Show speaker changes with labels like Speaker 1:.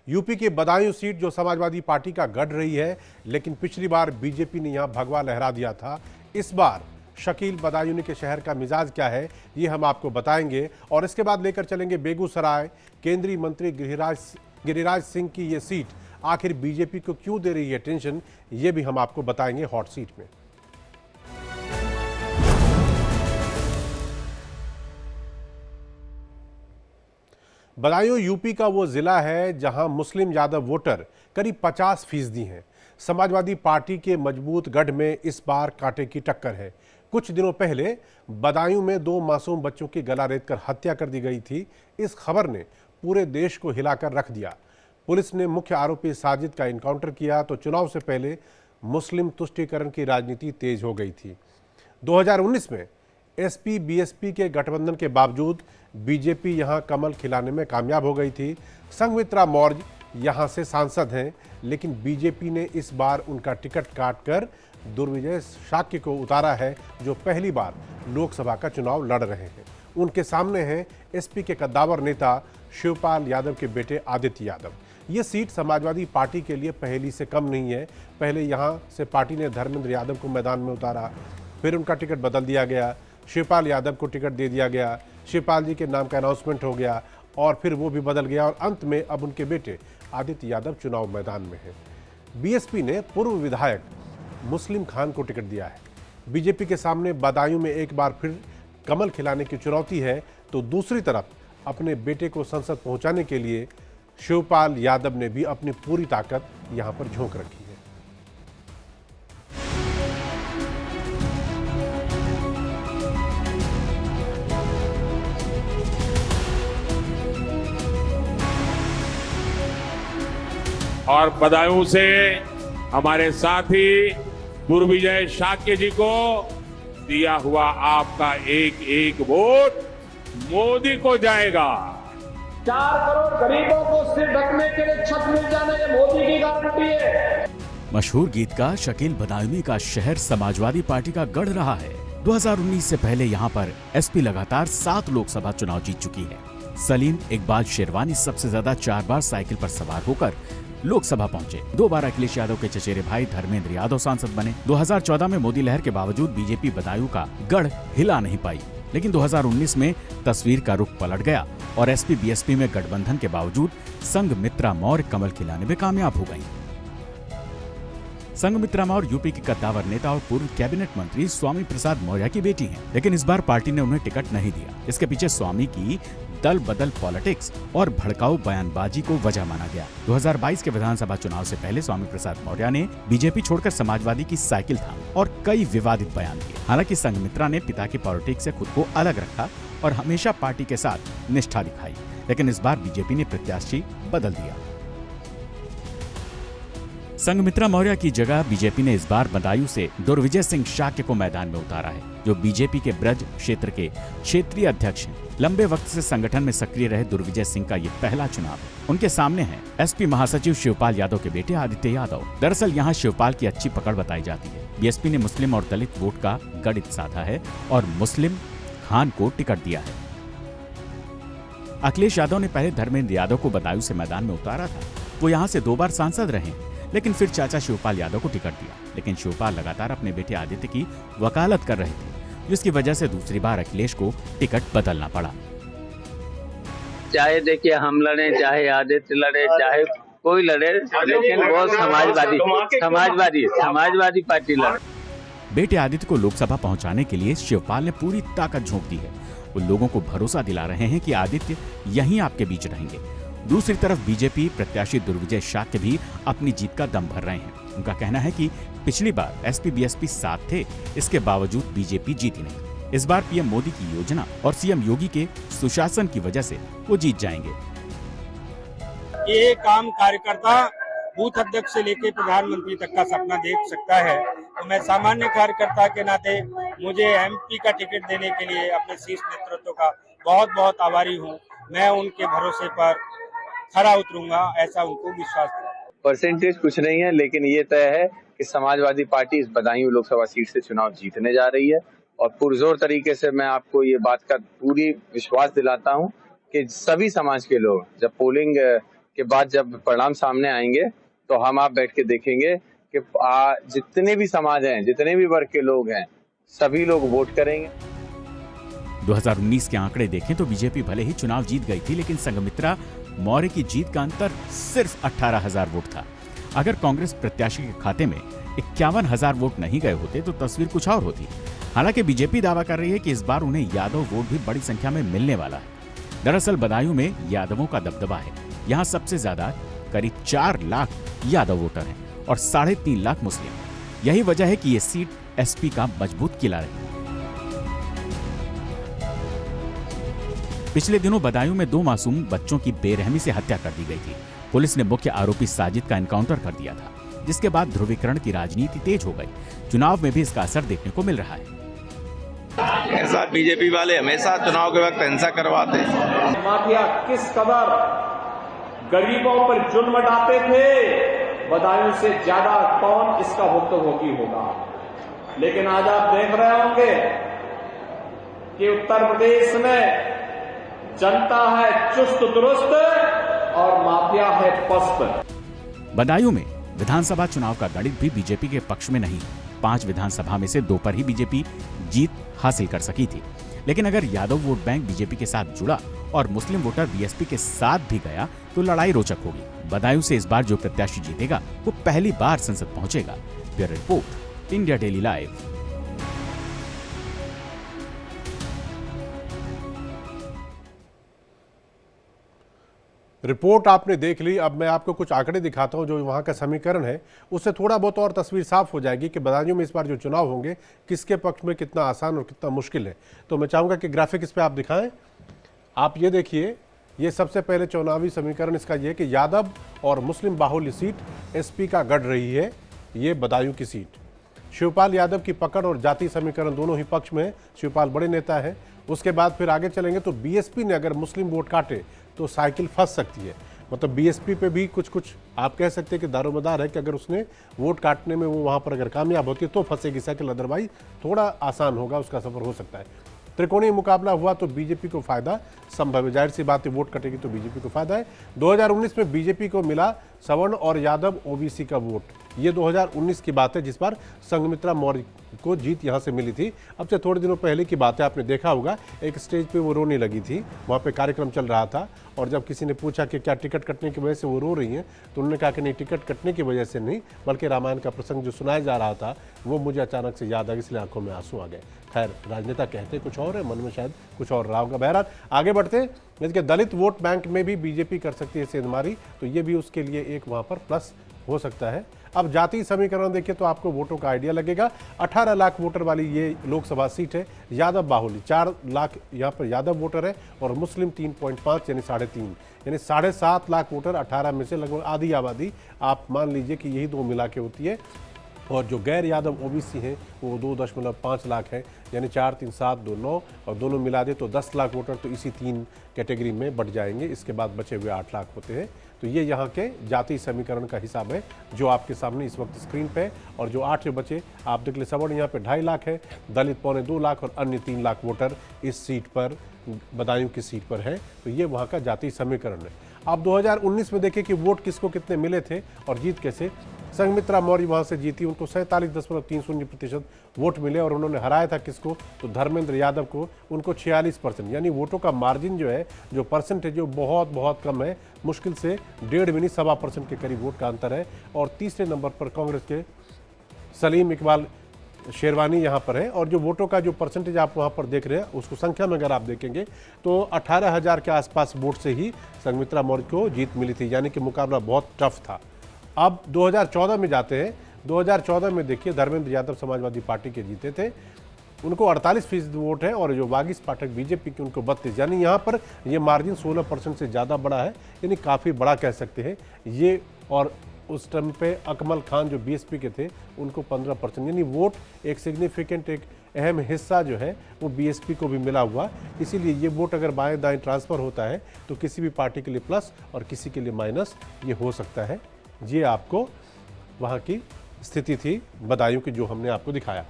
Speaker 1: UP के Badaun seat जो Samajwadi party का गढ़ रही है, लेकिन पिछली बार बीजेपी ने यहां भगवा लहरा दिया था। इस बार शकील बदायूं के शहर का मिजाज क्या है, ये हम आपको बताएंगे। और इसके बाद लेकर चलेंगे बेगूसराय। केंद्रीय मंत्री गिरिराज सिंह की ये सीट आखिर बीजेपी को क्यों दे रही है टेंशन, ये भी हम आपको बताएंगे हॉट सीट में। बदायूं यूपी का वो जिला है जहां मुस्लिम यादव वोटर करीब 50% हैं। समाजवादी पार्टी के मजबूत गढ़ में इस बार कांटे की टक्कर है। कुछ दिनों पहले बदायूं में 2 मासूम बच्चों की गला रेतकर हत्या कर दी गई थी। इस खबर ने पूरे देश को हिलाकर रख दिया। पुलिस ने मुख्य आरोपी साजिद का इनकाउंटर किया तो चुनाव से पहले मुस्लिम तुष्टीकरण की राजनीति तेज हो गई थी। 2019 में एसपी बीएसपी के गठबंधन के बावजूद बीजेपी यहां कमल खिलाने में कामयाब हो गई थी। संघमित्रा मौर्य यहां से सांसद हैं, लेकिन बीजेपी ने इस बार उनका टिकट काटकर दुर्विजय शाक्य को उतारा है, जो पहली बार लोकसभा का चुनाव लड़ रहे हैं। उनके सामने हैं एसपी के कद्दावर नेता शिवपाल यादव के बेटे आदित्य यादव। ये सीट समाजवादी पार्टी के लिए पहली से कम नहीं है। पहले यहां से पार्टी ने धर्मेंद्र यादव को मैदान में उतारा, फिर उनका टिकट बदल दिया गया, शिवपाल यादव को टिकट दे दिया गया, शिवपाल जी के नाम का अनाउंसमेंट हो गया और फिर वो भी बदल गया और अंत में अब उनके बेटे आदित्य यादव चुनाव मैदान में हैं। बीएसपी ने पूर्व विधायक मुस्लिम खान को टिकट दिया है। बीजेपी के सामने बदायूं में एक बार फिर कमल खिलाने की चुनौती है, तो दूसरी तरफ अपने बेटे को संसद पहुंचाने के लिए शिवपाल यादव ने भी अपनी पूरी ताकत यहां पर झोंक रखी है।
Speaker 2: और बदायूं से हमारे साथी दुर्विजय शाक्य जी को दिया हुआ आपका एक एक वोट मोदी को जाएगा।
Speaker 3: 4 करोड़ गरीबों को सिर ढकने के लिए छत मिल जाना, ये मोदी की गारंटी है।
Speaker 4: मशहूर गीतकार शकील बदायूं का शहर समाजवादी पार्टी का गढ़ रहा है। 2019 से पहले यहाँ पर एसपी लगातार 7 लोकसभा चुनाव जीत चुकी है। सलीम इकबाल शेरवानी सबसे ज्यादा 4 बार साइकिल पर सवार होकर लोकसभा पहुंचे। 2 बार अखिलेश यादव के चचेरे भाई धर्मेंद्र यादव सांसद बने। 2014 में मोदी लहर के बावजूद बीजेपी बदायूं का गढ़ हिला नहीं पाई, लेकिन 2019 में तस्वीर का रुख पलट गया और एसपी बीएसपी में गठबंधन के बावजूद संघमित्रा मौर्य कमल खिलाने में कामयाब हो गयी। संघमित्रा मौर्य यूपी के कद्दावर नेता और पूर्व कैबिनेट मंत्री स्वामी प्रसाद मौर्य की बेटी हैं, लेकिन इस बार पार्टी ने उन्हें टिकट नहीं दिया। इसके पीछे स्वामी की दल बदल पॉलिटिक्स और भड़काऊ बयानबाजी को वजह माना गया। 2022 के विधानसभा चुनाव से पहले स्वामी प्रसाद मौर्य ने बीजेपी छोड़कर समाजवादी की साइकिल थामी और कई विवादित बयान दिए। हालांकि संघमित्रा ने पिता की पॉलिटिक्स से खुद को अलग रखा और हमेशा पार्टी के साथ निष्ठा दिखाई, लेकिन इस बार बीजेपी ने प्रत्याशी बदल दिया। संघमित्रा मौर्य की जगह बीजेपी ने इस बार बदायूं से दुर्विजय सिंह शाक्य को मैदान में उतारा है, जो बीजेपी के ब्रज क्षेत्र के क्षेत्रीय अध्यक्ष हैं। लंबे वक्त से संगठन में सक्रिय रहे दुर्विजय सिंह का ये पहला चुनाव है। उनके सामने हैं एसपी महासचिव शिवपाल यादव के बेटे आदित्य यादव। दरअसल यहाँ शिवपाल की अच्छी पकड़ बताई जाती है। बीएसपी ने मुस्लिम और दलित वोट का गणित साधा है और मुस्लिम खान को टिकट दिया है। अखिलेश यादव ने पहले धर्मेंद्र यादव को बदायूं से मैदान में उतारा था। वो यहाँ से 2 बार सांसद रहे, लेकिन फिर चाचा शिवपाल यादव को टिकट दिया। लेकिन शिवपाल लगातार अपने बेटे आदित्य की वकालत कर रहे थे, जिसकी वजह से दूसरी बार अखिलेश को टिकट बदलना पड़ा।
Speaker 5: चाहे देखिए हम लड़े, चाहे आदित्य लड़े, चाहे कोई लड़े, लेकिन वो समाजवादी पार्टी लड़े।
Speaker 4: बेटे आदित्य को लोकसभा पहुंचाने के लिए शिवपाल ने पूरी ताकत झोंक दी है। वो लोगों को भरोसा दिला रहे हैं कि आदित्य यहीं आपके बीच रहेंगे। दूसरी तरफ बीजेपी प्रत्याशी दुर्विजय शाक्य भी अपनी जीत का दम भर रहे हैं। उनका कहना है कि पिछली बार एसपी बीएसपी साथ थे, इसके बावजूद बीजेपी जीती नहीं। इस बार पीएम मोदी की योजना और सीएम योगी के सुशासन की वजह से वो जीत जाएंगे।
Speaker 6: ये काम कार्यकर्ता बूथ अध्यक्ष से लेकर प्रधानमंत्री तक का सपना देख सकता है, तो मैं सामान्य कार्यकर्ता के नाते मुझे एमपी का टिकट देने के लिए अपने शीर्ष नेतृत्व का बहुत बहुत आभारी हूँ। मैं उनके भरोसे पर खरा उतरूंगा, ऐसा उनको विश्वास है।
Speaker 5: परसेंटेज कुछ नहीं है, लेकिन ये तय है कि समाजवादी पार्टी इस बदायूं लोकसभा सीट से चुनाव जीतने जा रही है। और पुरजोर तरीके से मैं आपको ये बात का पूरी विश्वास दिलाता हूं कि सभी समाज के लोग जब पोलिंग के बाद जब परिणाम सामने आएंगे तो हम आप बैठ के देखेंगे कि जितने भी समाज हैं, जितने भी वर्ग के लोग हैं, सभी लोग वोट करेंगे।
Speaker 4: 2019 के आंकड़े देखें तो बीजेपी भले ही चुनाव जीत गई थी, लेकिन संघमित्रा मौर्य की जीत का अंतर सिर्फ 18,000 वोट था। अगर कांग्रेस प्रत्याशी के खाते में 51,000 वोट नहीं गए होते तो तस्वीर कुछ और होती। हालांकि बीजेपी दावा कर रही है कि इस बार उन्हें यादव वोट भी बड़ी संख्या में मिलने वाला है। दरअसल बदायूं में यादवों का दबदबा है। यहाँ सबसे ज्यादा करीब 4 लाख यादव वोटर हैं और 3.5 लाख मुस्लिम। यही वजह है कि ये सीट एसपी का मजबूत किला रही। पिछले दिनों बदायूं में 2 मासूम बच्चों की बेरहमी से हत्या कर दी गई थी। पुलिस ने मुख्य आरोपी साजिद का एनकाउंटर कर दिया था, जिसके बाद ध्रुवीकरण की राजनीति तेज हो गई। चुनाव में भी इसका असर देखने को मिल रहा है।
Speaker 7: ऐसा बीजेपी वाले हमेशा चुनाव के वक्त हिंसा करवाते हैं।
Speaker 3: माफिया किस कदर गरीबों पर जुल्म ढाते थे, बदायूं से ज्यादा कौन इसका भुक्तभोगी होगा। लेकिन आज आप देख रहे होंगे कि उत्तर प्रदेश में जनता है चुस्त दुरुस्त और माफिया है पस्त।
Speaker 4: बदायूं में विधानसभा चुनाव का गणित भी बीजेपी के पक्ष में नहीं। 5 विधानसभा में से 2 पर ही बीजेपी जीत हासिल कर सकी थी। लेकिन अगर यादव वोट बैंक बीजेपी के साथ जुड़ा और मुस्लिम वोटर बीएसपी के साथ भी गया तो लड़ाई रोचक होगी। बदायूं से इस बार जो प्रत्याशी जीतेगा वो पहली बार संसद पहुंचेगा। Bureau report, India daily live.
Speaker 1: Report आपने देख ली। अब मैं आपको कुछ आंकड़े दिखाता हूं जो वहां का समीकरण है, उससे थोड़ा बहुत और तस्वीर साफ हो जाएगी कि बदायूं में इस बार जो चुनाव होंगे किसके पक्ष में कितना आसान और कितना मुश्किल है। तो मैं चाहूंगा कि ग्राफिक इस पे आप दिखाएं। आप ये देखिए, ये सबसे पहले चुनावी समीकरण इसका ये कि यादव और मुस्लिम बाहुल्य सीट एसपी का गढ़ रही है। ये बदायूं की सीट शिवपाल यादव की पकड़ और जाति समीकरण दोनों ही पक्ष में है। शिवपाल बड़े नेता है। उसके बाद फिर आगे चलेंगे तो बीएसपी ने अगर मुस्लिम वोट काटे तो साइकिल फंस सकती है। मतलब बीएसपी पे भी कुछ आप कह सकते हैं कि दारोमदार है कि अगर उसने वोट काटने में वो वहाँ पर अगर कामयाब होती है तो फंसेगी साइकिल, अदरवाइज थोड़ा आसान होगा, उसका सफर हो सकता है। त्रिकोणीय मुकाबला हुआ तो बीजेपी को फायदा संभव है। जाहिर सी बात है, वोट कटेगी तो बीजेपी को फायदा है। 2019 में बीजेपी को मिला सवर्ण और यादव ओबीसी का वोट। ये 2019 की बात है जिस बार संघमित्रा मौर्य को जीत यहां से मिली थी। अब से थोड़े दिनों पहले की बात है, आपने देखा होगा एक स्टेज पे वो रोने लगी थी, वहां पे कार्यक्रम चल रहा था और जब किसी ने पूछा कि क्या टिकट कटने की वजह से वो रो रही हैं, तो उन्होंने कहा कि नहीं, टिकट कटने की वजह से नहीं, बल्कि रामायण का प्रसंग जो सुनाया जा रहा था वो मुझे अचानक से याद आ गया, इसलिए आंखों में आंसू आ गए। खैर, राजनेता कहते कुछ और है, मन में शायद कुछ और रहा होगा। बहरहाल आगे बढ़ते, इसके दलित वोट बैंक में भी बीजेपी कर सकती है सेंधमारी, तो ये भी उसके लिए एक वहाँ पर प्लस हो सकता है। अब जाति समीकरण देखिए तो आपको वोटों का आइडिया लगेगा। 18 लाख वोटर वाली ये लोकसभा सीट है। यादव बाहुल्य 4 लाख यहाँ पर यादव वोटर है और मुस्लिम 3.5 यानी 3.5, यानी 7.5 लाख वोटर। 18 में से लगभग आधी आबादी आप मान लीजिए कि यही 2 मिला के होती है। और जो गैर यादव ओबीसी हैं वो 2.5 लाख है, यानी 4, 3, 7, 2, 9 और दोनों मिला दे तो 10 लाख वोटर तो इसी 3 कैटेगरी में बढ़ जाएंगे। इसके बाद बचे हुए 8 लाख होते हैं। तो ये यहाँ के जाति समीकरण का हिसाब है जो आपके सामने इस वक्त स्क्रीन पे है। और जो 8 बचे आप देख ले, सवर्ण यहाँ पे 2.5 लाख है, दलित 2.25 लाख और अन्य 3 लाख वोटर इस सीट पर, बदायूं की सीट पर है। तो ये वहाँ का जाति समीकरण है। आप 2019 में देखें कि वोट किसको कितने मिले थे और जीत कैसे। संघमित्रा मौर्य वहाँ से जीती, उनको 47.30% वोट मिले और उन्होंने हराया था किसको, तो धर्मेंद्र यादव को, उनको 46%, यानी वोटों का मार्जिन जो है, जो परसेंटेज जो बहुत कम है, मुश्किल से 1.5 भी नहीं 1.25% के करीब वोट का अंतर है। और तीसरे नंबर पर कांग्रेस के सलीम इकबाल शेरवानी यहाँ पर है। और जो वोटों का जो परसेंटेज आप वहाँ पर देख रहे हैं, उसको संख्या में अगर आप देखेंगे तो 18,000 के आसपास वोट से ही संघमित्रा मौर्य को जीत मिली थी, यानी कि मुकाबला बहुत टफ था। अब 2014 में जाते हैं। 2014 में देखिए धर्मेंद्र यादव समाजवादी पार्टी के जीते थे, उनको 48% वोट है और जो वागीश पाठक बीजेपी की उनको 32, यानी यहाँ पर ये मार्जिन 16% से ज़्यादा बड़ा है, यानी काफ़ी बड़ा कह सकते हैं ये। और उस टाइम पे अकमल खान जो बीएसपी के थे उनको 15%, यानी वोट एक सिग्निफिकेंट, एक अहम हिस्सा जो है वो बीएसपी को भी मिला हुआ। इसीलिए ये वोट अगर बाएं दाएं ट्रांसफ़र होता है तो किसी भी पार्टी के लिए प्लस और किसी के लिए माइनस ये हो सकता है। ये आपको वहाँ की स्थिति थी बदायूं की जो हमने आपको दिखाया।